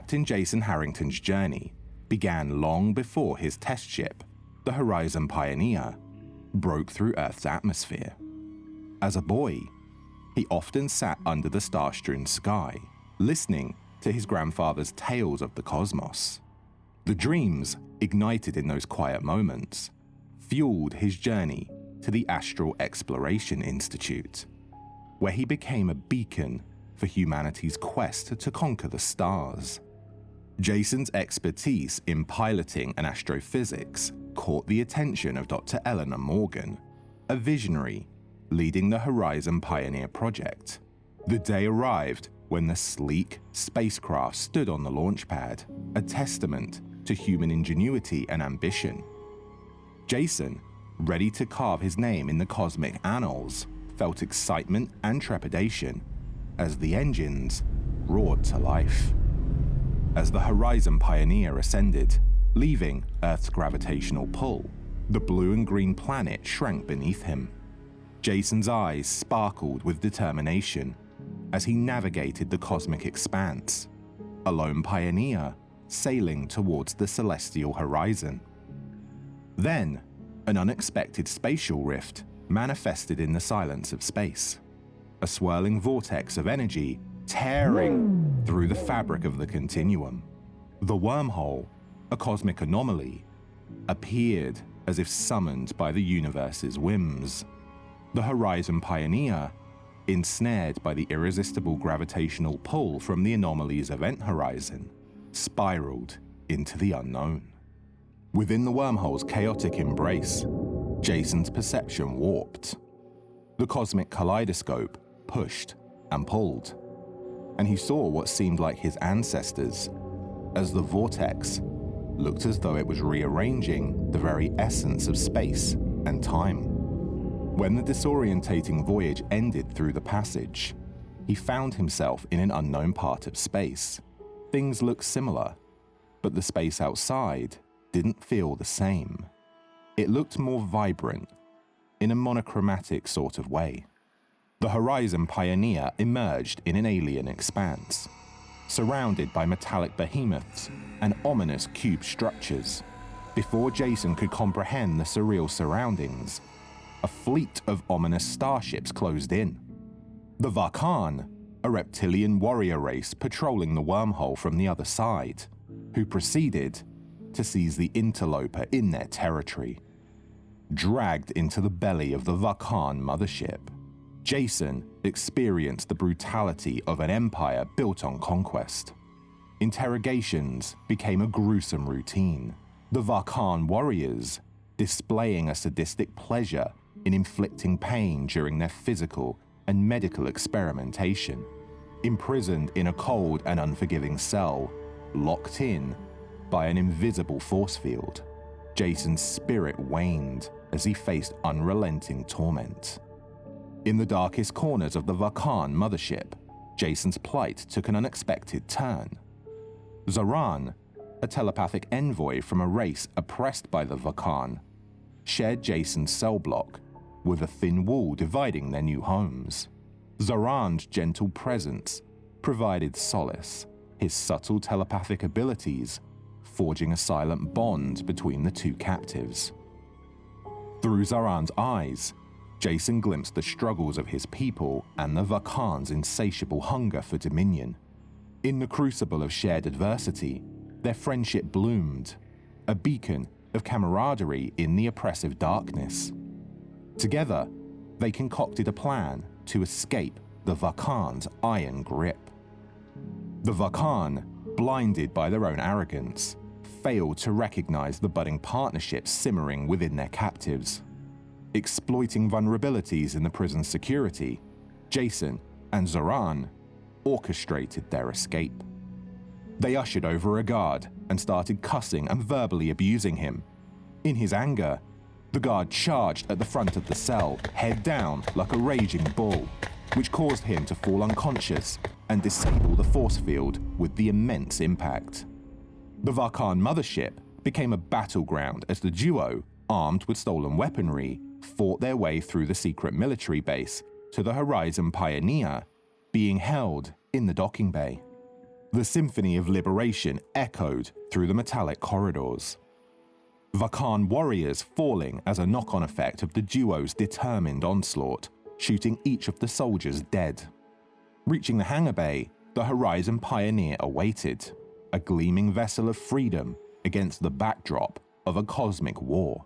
Captain Jason Harrington's journey began long before his test ship, the Horizon Pioneer, broke through Earth's atmosphere. As a boy, he often sat under the star-strewn sky, listening to his grandfather's tales of the cosmos. The dreams ignited in those quiet moments fueled his journey to the Astral Exploration Institute, where he became a beacon for humanity's quest to conquer the stars. Jason's expertise in piloting and astrophysics caught the attention of Dr. Eleanor Morgan, a visionary leading the Horizon Pioneer project. The day arrived when the sleek spacecraft stood on the launch pad, a testament to human ingenuity and ambition. Jason, ready to carve his name in the cosmic annals, felt excitement and trepidation as the engines roared to life. As the Horizon Pioneer ascended, leaving Earth's gravitational pull, the blue and green planet shrank beneath him. Jason's eyes sparkled with determination as he navigated the cosmic expanse, a lone pioneer sailing towards the celestial horizon. Then, an unexpected spatial rift manifested in the silence of space, a swirling vortex of energy tearing through the fabric of the continuum. The wormhole, a cosmic anomaly, appeared as if summoned by the universe's whims. The Horizon Pioneer, ensnared by the irresistible gravitational pull from the anomaly's event horizon, spiraled into the unknown. Within the wormhole's chaotic embrace, Jason's perception warped. The cosmic kaleidoscope pushed and pulled, and he saw what seemed like his ancestors, as the vortex looked as though it was rearranging the very essence of space and time. When the disorientating voyage ended through the passage, he found himself in an unknown part of space. Things looked similar, but the space outside didn't feel the same. It looked more vibrant, in a monochromatic sort of way. The Horizon Pioneer emerged in an alien expanse, surrounded by metallic behemoths and ominous cube structures. Before Jason could comprehend the surreal surroundings, a fleet of ominous starships closed in. The Varkan, a reptilian warrior race patrolling the wormhole from the other side, who proceeded to seize the interloper in their territory. Dragged into the belly of the Varkan mothership, Jason experienced the brutality of an empire built on conquest. Interrogations became a gruesome routine, the Varkan warriors displaying a sadistic pleasure in inflicting pain during their physical and medical experimentation. Imprisoned in a cold and unforgiving cell, locked in by an invisible force field, Jason's spirit waned as he faced unrelenting torment. In the darkest corners of the Varkan mothership, Jason's plight took an unexpected turn. Zoran, a telepathic envoy from a race oppressed by the Varkan, shared Jason's cell block, with a thin wall dividing their new homes. Zoran's gentle presence provided solace, his subtle telepathic abilities forging a silent bond between the two captives. Through Zoran's eyes, Jason glimpsed the struggles of his people and the Varkan's insatiable hunger for dominion. In the crucible of shared adversity, their friendship bloomed, a beacon of camaraderie in the oppressive darkness. Together, they concocted a plan to escape the Varkan's iron grip. The Varkan, blinded by their own arrogance, failed to recognize the budding partnership simmering within their captives. Exploiting vulnerabilities in the prison's security, Jason and Zoran orchestrated their escape. They ushered over a guard and started cussing and verbally abusing him. In his anger, the guard charged at the front of the cell, head down like a raging bull, which caused him to fall unconscious and disable the force field with the immense impact. The Varkan mothership became a battleground as the duo, armed with stolen weaponry, fought their way through the secret military base to the Horizon Pioneer, being held in the docking bay. The symphony of liberation echoed through the metallic corridors. Vulcan warriors falling as a knock-on effect of the duo's determined onslaught, shooting each of the soldiers dead. Reaching the hangar bay, the Horizon Pioneer awaited, a gleaming vessel of freedom against the backdrop of a cosmic war.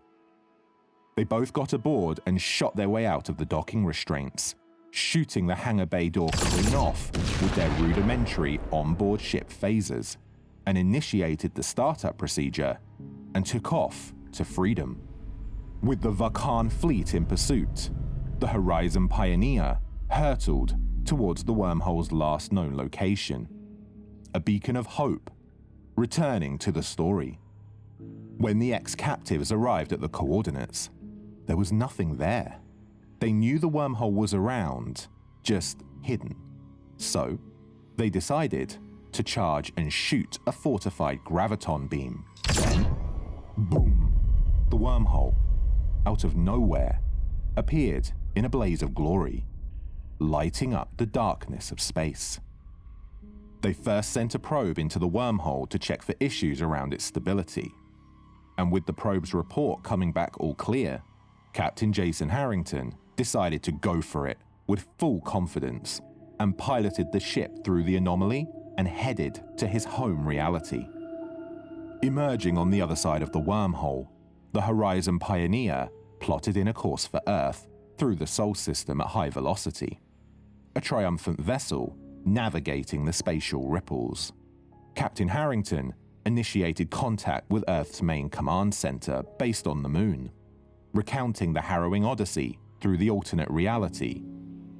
They both got aboard and shot their way out of the docking restraints, shooting the hangar bay door clean off with their rudimentary onboard ship phasers, and initiated the startup procedure and took off to freedom. With the Vulcan fleet in pursuit, the Horizon Pioneer hurtled towards the wormhole's last known location, a beacon of hope, returning to the story. When the ex-captives arrived at the coordinates, there was nothing there. They knew the wormhole was around, just hidden. So, they decided to charge and shoot a fortified graviton beam. Then, boom! The wormhole, out of nowhere, appeared in a blaze of glory, lighting up the darkness of space. They first sent a probe into the wormhole to check for issues around its stability. And with the probe's report coming back all clear, Captain Jason Harrington decided to go for it with full confidence and piloted the ship through the anomaly and headed to his home reality. Emerging on the other side of the wormhole, the Horizon Pioneer plotted in a course for Earth through the Sol system at high velocity, a triumphant vessel navigating the spatial ripples. Captain Harrington initiated contact with Earth's main command center based on the Moon, recounting the harrowing odyssey through the alternate reality,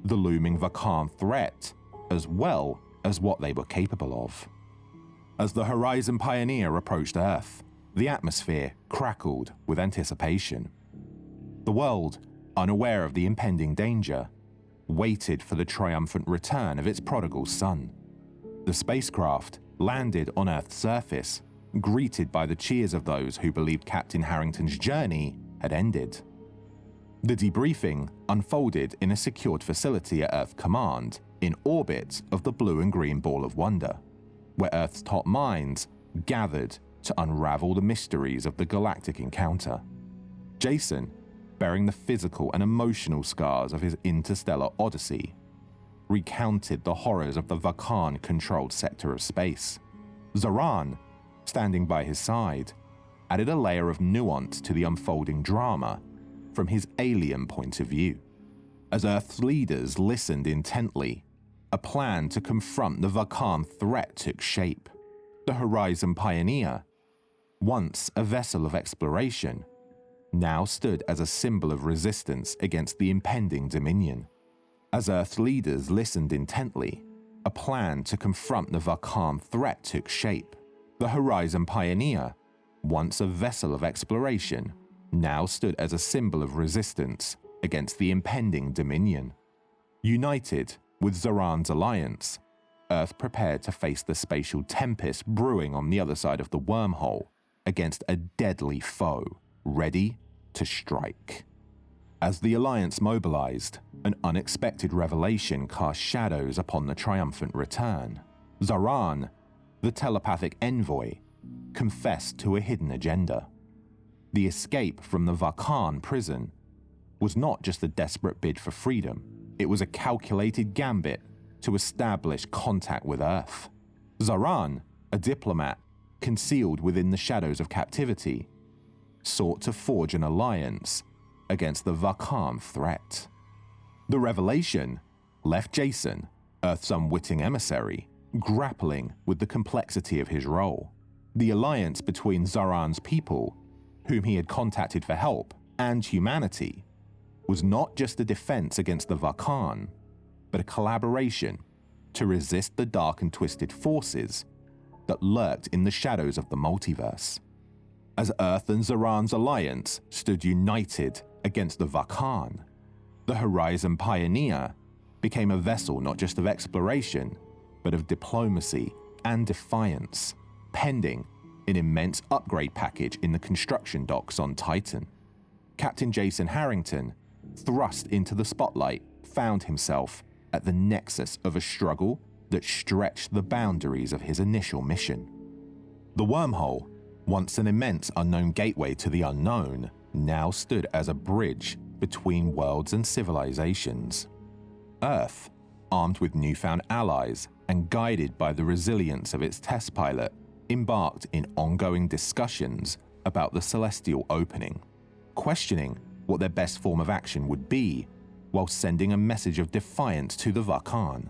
the looming Vulcan threat, as well as what they were capable of. As the Horizon Pioneer approached Earth, the atmosphere crackled with anticipation. The world, unaware of the impending danger, waited for the triumphant return of its prodigal son. The spacecraft landed on Earth's surface, greeted by the cheers of those who believed Captain Harrington's journey had ended. The debriefing unfolded in a secured facility at Earth Command, in orbit of the blue and green ball of wonder, where Earth's top minds gathered to unravel the mysteries of the galactic encounter. Jason, bearing the physical and emotional scars of his interstellar odyssey, recounted the horrors of the Vulcan-controlled sector of space. Zoran, standing by his side, added a layer of nuance to the unfolding drama from his alien point of view. As Earth's leaders listened intently, a plan to confront the Vulcan threat took shape. The Horizon Pioneer, once a vessel of exploration, now stood as a symbol of resistance against the impending dominion. As Earth's leaders listened intently, a plan to confront the Vulcan threat took shape. The Horizon Pioneer, once a vessel of exploration, now stood as a symbol of resistance against the impending dominion. United with Zoran's alliance, Earth prepared to face the spatial tempest brewing on the other side of the wormhole against a deadly foe, ready to strike. As the alliance mobilized, an unexpected revelation cast shadows upon the triumphant return. Zoran, the telepathic envoy, confessed to a hidden agenda. The escape from the Vulcan prison was not just a desperate bid for freedom, it was a calculated gambit to establish contact with Earth. Zoran, a diplomat concealed within the shadows of captivity, sought to forge an alliance against the Vulcan threat. The revelation left Jason, Earth's unwitting emissary, grappling with the complexity of his role. The alliance between Zoran's people, whom he had contacted for help, and humanity, was not just a defense against the Vulcan, but a collaboration to resist the dark and twisted forces that lurked in the shadows of the multiverse. As Earth and Zoran's alliance stood united against the Vulcan, the Horizon Pioneer became a vessel not just of exploration, but of diplomacy and defiance, pending an immense upgrade package in the construction docks on Titan. Captain Jason Harrington, thrust into the spotlight, found himself at the nexus of a struggle that stretched the boundaries of his initial mission. The wormhole, once an immense unknown gateway to the unknown, now stood as a bridge between worlds and civilizations. Earth, armed with newfound allies and guided by the resilience of its test pilot, embarked in ongoing discussions about the celestial opening, questioning what their best form of action would be, while sending a message of defiance to the Vulcan.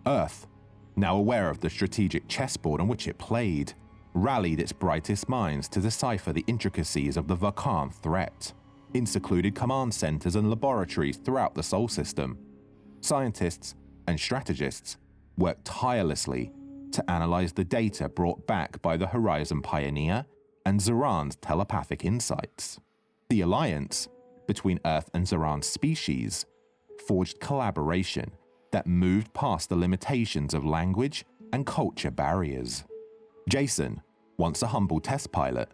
Earth, now aware of the strategic chessboard on which it played, rallied its brightest minds to decipher the intricacies of the Vulcan threat. In secluded command centers and laboratories throughout the Sol system, scientists and strategists worked tirelessly to analyze the data brought back by the Horizon Pioneer and Zaran's telepathic insights. The alliance between Earth and Zaran's species forged collaboration that moved past the limitations of language and culture barriers. Jason, once a humble test pilot,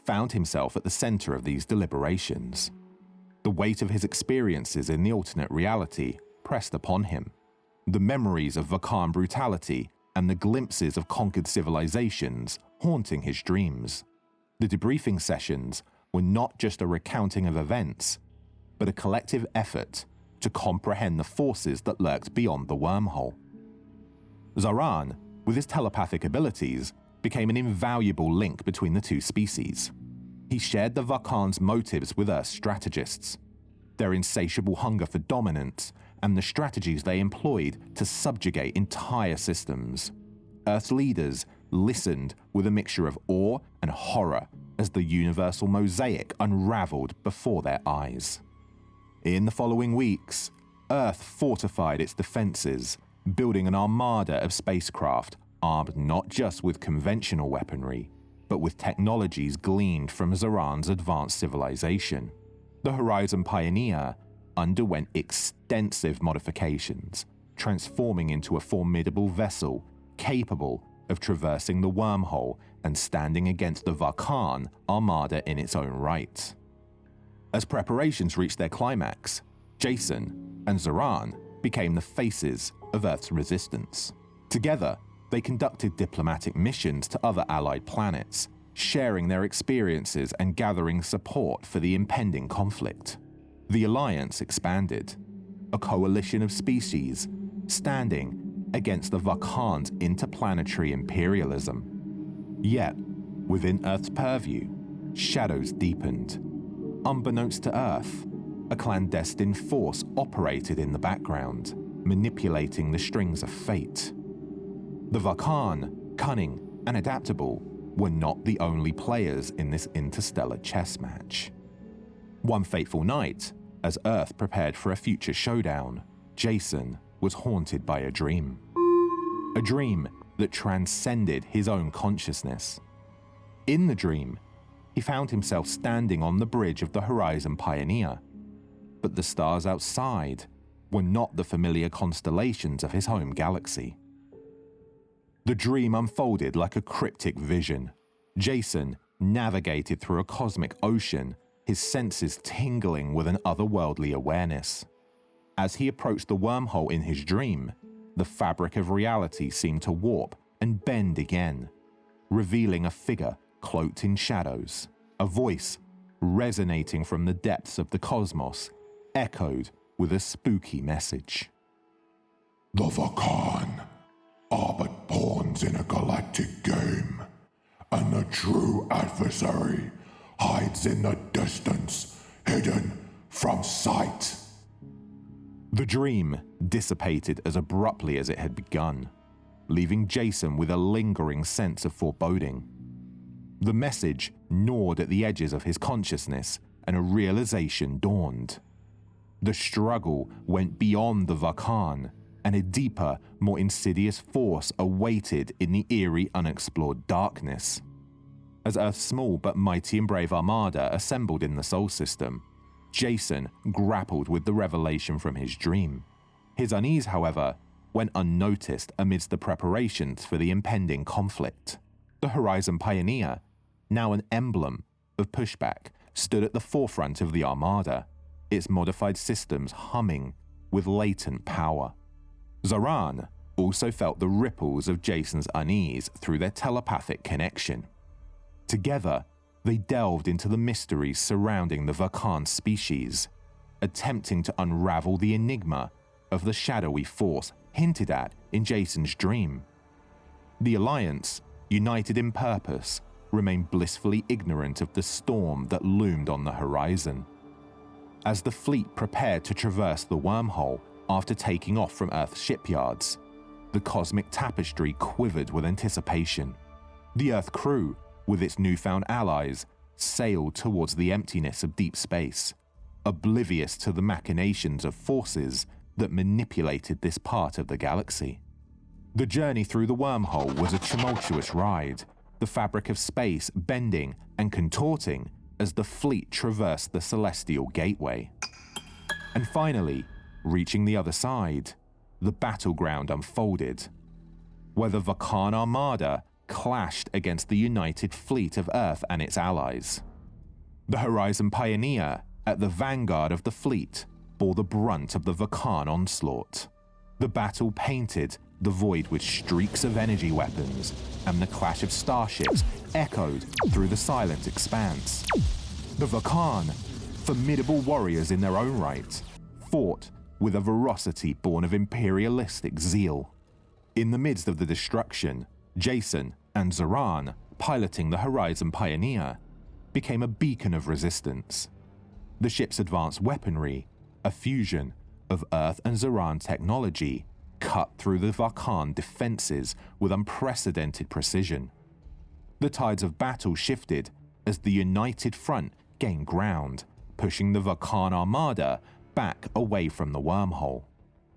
found himself at the center of these deliberations. The weight of his experiences in the alternate reality pressed upon him. The memories of Vulcan brutality and the glimpses of conquered civilizations haunting his dreams. The debriefing sessions were not just a recounting of events, but a collective effort to comprehend the forces that lurked beyond the wormhole. Zaran, with his telepathic abilities, became an invaluable link between the two species. He shared the Vulcan's motives with Earth's strategists, their insatiable hunger for dominance, and the strategies they employed to subjugate entire systems. Earth's leaders listened with a mixture of awe and horror as the universal mosaic unraveled before their eyes. In the following weeks, Earth fortified its defenses, building an armada of spacecraft armed not just with conventional weaponry, but with technologies gleaned from Zaran's advanced civilization. The Horizon Pioneer underwent extensive modifications, transforming into a formidable vessel capable of traversing the wormhole and standing against the Vulcan armada in its own right. As preparations reached their climax, Jason and Zaran became the faces of Earth's resistance. Together, they conducted diplomatic missions to other allied planets, sharing their experiences and gathering support for the impending conflict. The alliance expanded, a coalition of species standing against the Vulcan's interplanetary imperialism. Yet, within Earth's purview, shadows deepened. Unbeknownst to Earth, a clandestine force operated in the background, manipulating the strings of fate. The Vulcan, cunning and adaptable, were not the only players in this interstellar chess match. One fateful night, as Earth prepared for a future showdown, Jason was haunted by a dream. A dream that transcended his own consciousness. In the dream, he found himself standing on the bridge of the Horizon Pioneer, but the stars outside were not the familiar constellations of his home galaxy. The dream unfolded like a cryptic vision. Jason navigated through a cosmic ocean, his senses tingling with an otherworldly awareness. As he approached the wormhole in his dream, the fabric of reality seemed to warp and bend again, revealing a figure cloaked in shadows. A voice, resonating from the depths of the cosmos, echoed with a spooky message. The Vulcan are but pawns in a galactic game, and the true adversary hides in the distance, hidden from sight. The dream dissipated as abruptly as it had begun, leaving Jason with a lingering sense of foreboding. The message gnawed at the edges of his consciousness, and a realization dawned. The struggle went beyond the Vulcan, and a deeper, more insidious force awaited in the eerie, unexplored darkness. As Earth's small but mighty and brave armada assembled in the Sol system, Jason grappled with the revelation from his dream. His unease, however, went unnoticed amidst the preparations for the impending conflict. The Horizon Pioneer, now an emblem of pushback, stood at the forefront of the armada, its modified systems humming with latent power. Zaran, also felt the ripples of Jason's unease through their telepathic connection. Together, they delved into the mysteries surrounding the Vakan species, attempting to unravel the enigma of the shadowy force hinted at in Jason's dream. The Alliance, united in purpose, remained blissfully ignorant of the storm that loomed on the horizon. As the fleet prepared to traverse the wormhole after taking off from Earth's shipyards, the cosmic tapestry quivered with anticipation. The Earth crew, with its newfound allies, sailed towards the emptiness of deep space, oblivious to the machinations of forces that manipulated this part of the galaxy. The journey through the wormhole was a tumultuous ride, the fabric of space bending and contorting as the fleet traversed the celestial gateway. And finally, reaching the other side, the battleground unfolded, where the Vakan Armada clashed against the united fleet of Earth and its allies. The Horizon Pioneer, at the vanguard of the fleet, bore the brunt of the Vakan onslaught. The battle painted the void with streaks of energy weapons, and the clash of starships echoed through the silent expanse. The Vakan, formidable warriors in their own right, fought with a ferocity born of imperialistic zeal. In the midst of the destruction, Jason and Zoran, piloting the Horizon Pioneer, became a beacon of resistance. The ship's advanced weaponry, a fusion of Earth and Zoran technology, cut through the Vakan defenses with unprecedented precision. The tides of battle shifted as the united front gained ground, pushing the Vakan Armada back away from the wormhole.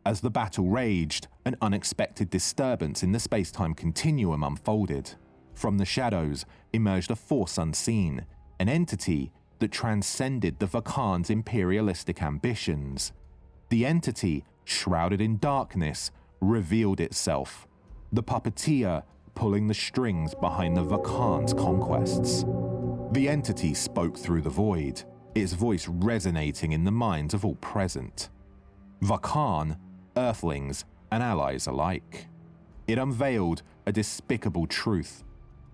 As the battle raged, an unexpected disturbance in the space-time continuum unfolded. From the shadows emerged a force unseen, an entity that transcended the Vakan's imperialistic ambitions. The entity, shrouded in darkness, revealed itself, the puppeteer pulling the strings behind the Vakan's conquests. The entity spoke through the void, its voice resonating in the minds of all present. Vakan, Earthlings, and allies alike. It unveiled a despicable truth.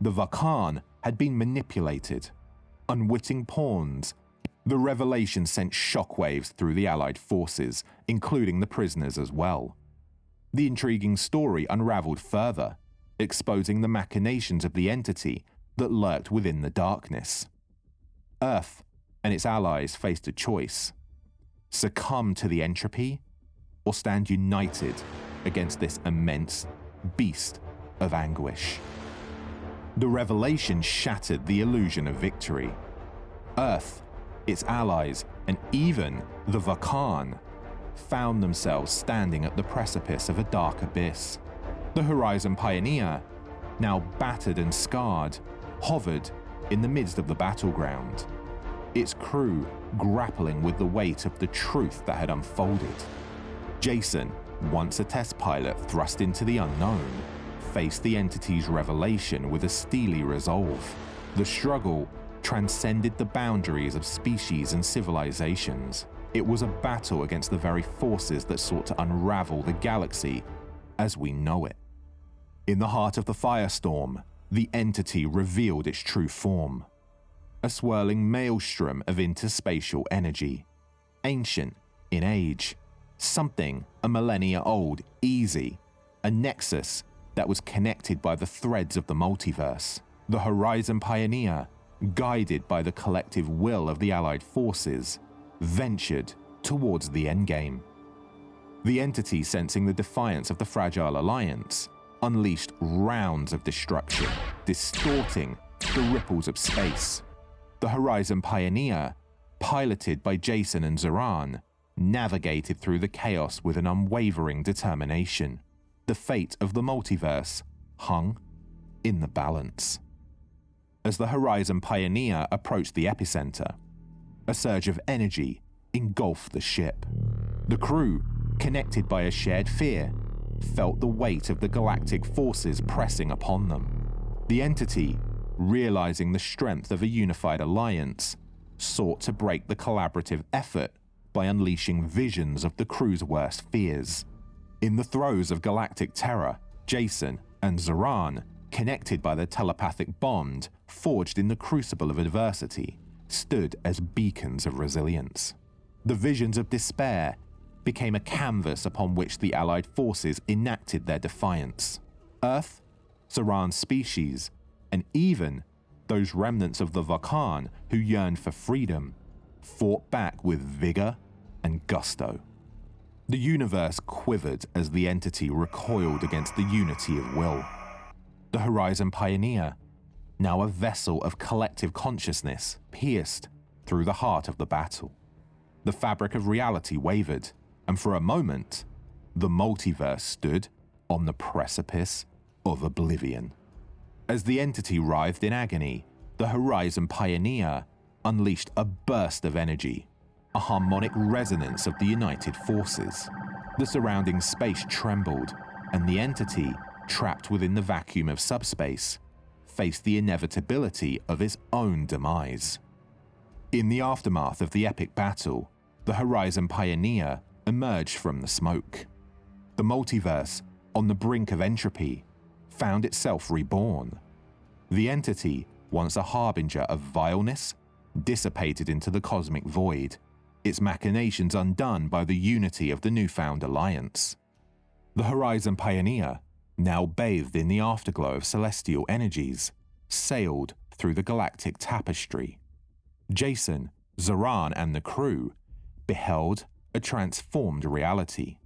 The Vakan had been manipulated, unwitting pawns. The revelation sent shockwaves through the Allied forces, including the prisoners as well. The intriguing story unraveled further, exposing the machinations of the entity that lurked within the darkness. Earth and its allies faced a choice: succumb to the entropy, or stand united against this immense beast of anguish. The revelation shattered the illusion of victory. Earth, its allies, and even the Vakan found themselves standing at the precipice of a dark abyss. The Horizon Pioneer, now battered and scarred, hovered in the midst of the battleground, its crew grappling with the weight of the truth that had unfolded. Jason, once a test pilot thrust into the unknown, faced the entity's revelation with a steely resolve. The struggle transcended the boundaries of species and civilizations. It was a battle against the very forces that sought to unravel the galaxy as we know it. In the heart of the firestorm, the entity revealed its true form: a swirling maelstrom of interspatial energy, ancient in age, something a millennia old, easy, a nexus that was connected by the threads of the multiverse. The Horizon Pioneer, guided by the collective will of the Allied forces, ventured towards the endgame. The entity, sensing the defiance of the fragile alliance, unleashed rounds of destruction, distorting the ripples of space. The Horizon Pioneer, piloted by Jason and Zoran, navigated through the chaos with an unwavering determination. The fate of the multiverse hung in the balance. As the Horizon Pioneer approached the epicenter, a surge of energy engulfed the ship. The crew, connected by a shared fear, felt the weight of the galactic forces pressing upon them. The entity, realizing the strength of a unified alliance, sought to break the collaborative effort by unleashing visions of the crew's worst fears. In the throes of galactic terror, Jason and Zoran, connected by their telepathic bond forged in the crucible of adversity, stood as beacons of resilience. The visions of despair became a canvas upon which the Allied forces enacted their defiance. Earth, Zoran's species, and even those remnants of the Vulcan who yearned for freedom, fought back with vigor and gusto. The universe quivered as the entity recoiled against the unity of will. The Horizon Pioneer, now a vessel of collective consciousness, pierced through the heart of the battle. The fabric of reality wavered, and for a moment, the multiverse stood on the precipice of oblivion. As the entity writhed in agony, the Horizon Pioneer unleashed a burst of energy, a harmonic resonance of the united forces. The surrounding space trembled, and the entity, trapped within the vacuum of subspace, faced the inevitability of its own demise. In the aftermath of the epic battle, the Horizon Pioneer emerged from the smoke. The multiverse, on the brink of entropy, found itself reborn. The entity, once a harbinger of vileness, dissipated into the cosmic void, its machinations undone by the unity of the newfound alliance. The Horizon Pioneer, now bathed in the afterglow of celestial energies, sailed through the galactic tapestry. Jason, Zoran, and the crew beheld a transformed reality,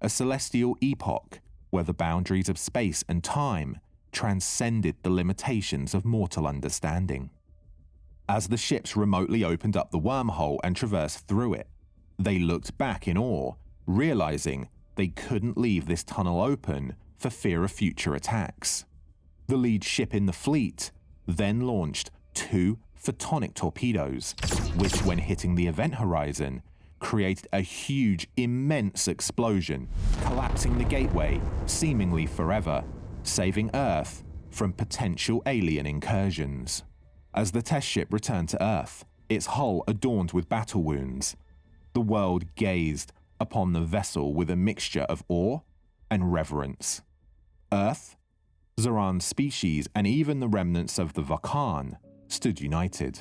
a celestial epoch where the boundaries of space and time transcended the limitations of mortal understanding. As the ships remotely opened up the wormhole and traversed through it, they looked back in awe, realizing they couldn't leave this tunnel open for fear of future attacks. The lead ship in the fleet then launched 2 photonic torpedoes, which, when hitting the event horizon, created a huge, immense explosion, collapsing the gateway seemingly forever, saving Earth from potential alien incursions. As the test ship returned to Earth, its hull adorned with battle wounds, the world gazed upon the vessel with a mixture of awe and reverence. Earth, Zoran's species, and even the remnants of the Vulcan stood united.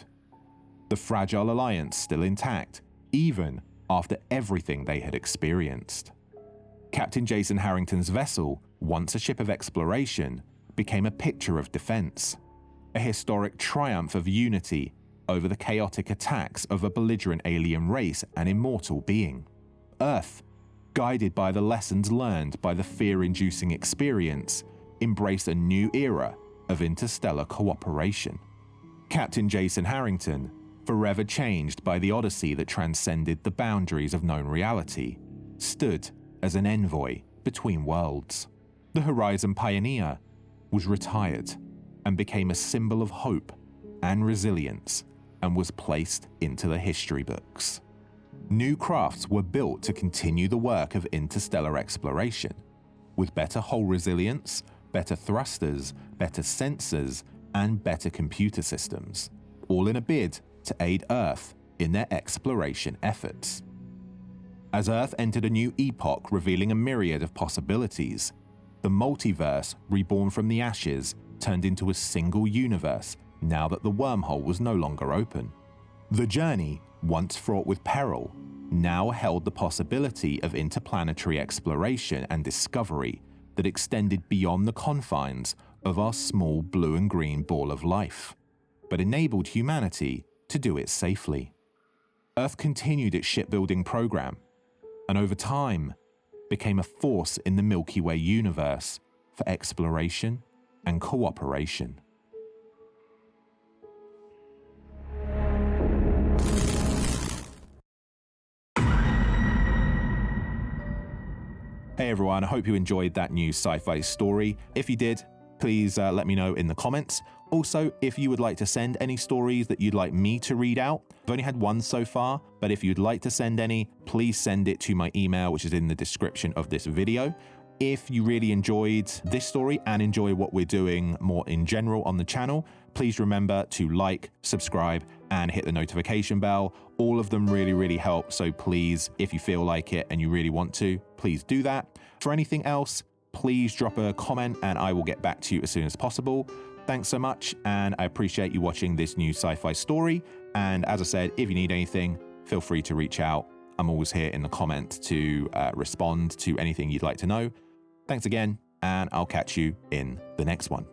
The fragile alliance still intact, even after everything they had experienced. Captain Jason Harrington's vessel, once a ship of exploration, became a picture of defense, a historic triumph of unity over the chaotic attacks of a belligerent alien race and immortal being. Earth, guided by the lessons learned by the fear-inducing experience, embraced a new era of interstellar cooperation. Captain Jason Harrington, forever changed by the odyssey that transcended the boundaries of known reality, stood as an envoy between worlds. The Horizon Pioneer was retired and became a symbol of hope and resilience, and was placed into the history books. New crafts were built to continue the work of interstellar exploration, with better hull resilience, better thrusters, better sensors, and better computer systems, all in a bid to aid Earth in their exploration efforts. As Earth entered a new epoch revealing a myriad of possibilities, the multiverse, reborn from the ashes, turned into a single universe now that the wormhole was no longer open. The journey, once fraught with peril, now held the possibility of interplanetary exploration and discovery that extended beyond the confines of our small blue and green ball of life, but enabled humanity to do it safely. Earth continued its shipbuilding program, and over time became a force in the Milky Way universe for exploration and cooperation. Hey everyone, I hope you enjoyed that new sci-fi story. If you did, please let me know in the comments. Also, if you would like to send any stories that you'd like me to read out, I've only had one so far, but if you'd like to send any, please send it to my email, which is in the description of this video. If you really enjoyed this story and enjoy what we're doing more in general on the channel, please remember to like, subscribe, and hit the notification bell. All of them really, really help. So please, if you feel like it and you really want to, please do that. For anything else, please drop a comment and I will get back to you as soon as possible. Thanks so much, and I appreciate you watching this new sci-fi story. And as I said, if you need anything, feel free to reach out. I'm always here in the comments to respond to anything you'd like to know. Thanks again, and I'll catch you in the next one.